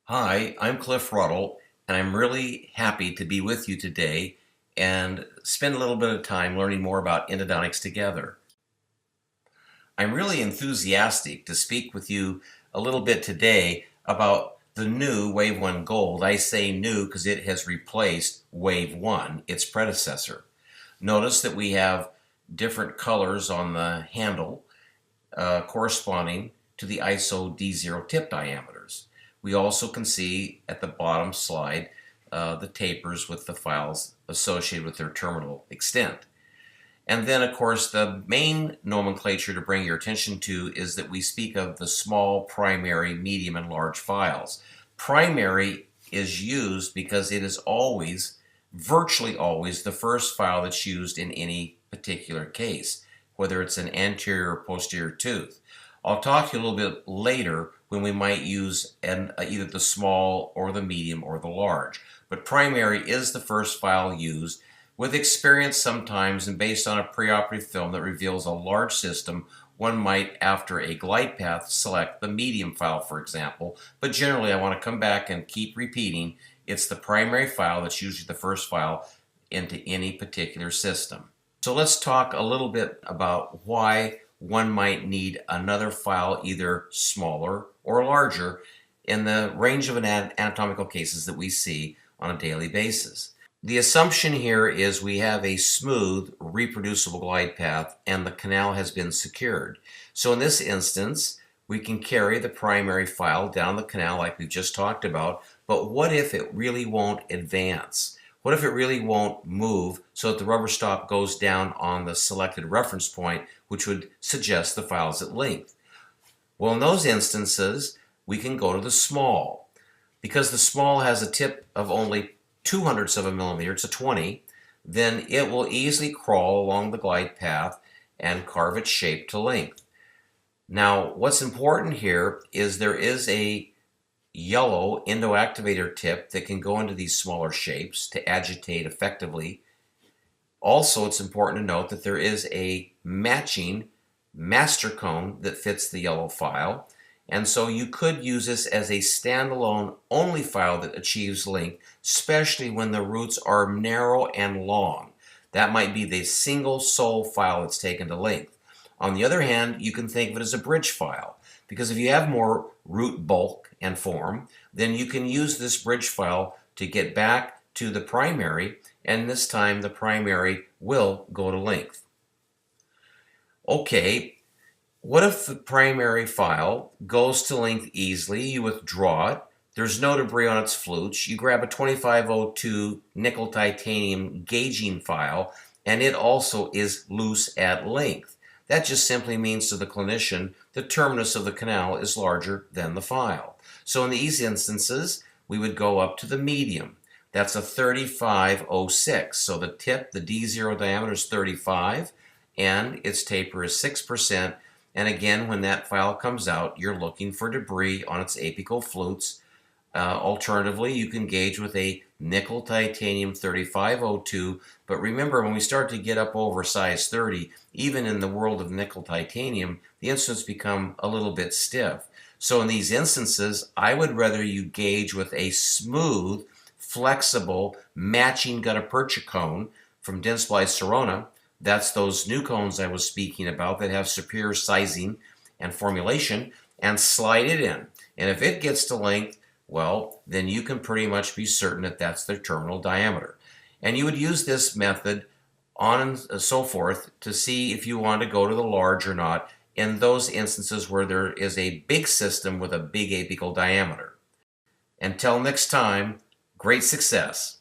Hi, I'm Cliff Ruddle, and I'm really happy to be with you today and spend a little bit of time learning more about endodontics together. I'm really enthusiastic to speak with you a little bit today about the new WaveOne Gold. I say new because it has replaced WaveOne, its predecessor. Notice that we have different colors on the handle corresponding to the ISO D0 tip diameters. We also can see at the bottom slide the tapers with the files associated with their terminal extent. And then, of course, the main nomenclature to bring your attention to is that we speak of the small, primary, medium, and large files. Primary is used because it is always, virtually always, the first file that's used in any particular case, whether it's an anterior or posterior tooth. I'll talk to you a little bit later when we might use either the small or the medium or the large. But primary is the first file used. With experience sometimes and based on a preoperative film that reveals a large system, one might, after a glide path, select the medium file, for example. But generally, I want to come back and keep repeating, it's the primary file that's usually the first file into any particular system. So let's talk a little bit about why one might need another file, either smaller or larger, in the range of anatomical cases that we see on a daily basis. The assumption here is we have a smooth, reproducible glide path and the canal has been secured. So in this instance, we can carry the primary file down the canal like we've just talked about, but what if it really won't advance? What if it really won't move so that the rubber stop goes down on the selected reference point, which would suggest the file's at length? Well, in those instances, we can go to the small. Because the small has a tip of only 0.02 of a millimeter, it's a 20, then it will easily crawl along the glide path and carve its shape to length. Now, what's important here is there is a yellow endoactivator tip that can go into these smaller shapes to agitate effectively. Also, it's important to note that there is a matching master cone that fits the yellow file. And so you could use this as a standalone only file that achieves length, especially when the roots are narrow and long. That might be the single sole file that's taken to length. On the other hand, you can think of it as a bridge file, because if you have more root bulk and form, then you can use this bridge file to get back to the primary, and this time the primary will go to length. Okay. What if the primary file goes to length easily? You withdraw it. There's no debris on its flutes. You grab a 2502 nickel titanium gauging file, and it also is loose at length. That just simply means to the clinician the terminus of the canal is larger than the file. So in these instances, we would go up to the medium. That's a 3506. So the tip, the D0 diameter is 35, and its taper is 6%. And again, when that file comes out, you're looking for debris on its apical flutes. Alternatively, you can gauge with a nickel titanium 3502. But remember, when we start to get up over size 30, even in the world of nickel titanium, the instruments become a little bit stiff. So in these instances, I would rather you gauge with a smooth, flexible, matching gutta-percha cone from Dentsply Sirona. That's those new cones I was speaking about that have superior sizing and formulation, and slide it in. And if it gets to length, well, then you can pretty much be certain that that's their terminal diameter. And you would use this method on and so forth to see if you want to go to the large or not in those instances where there is a big system with a big apical diameter. Until next time, great success.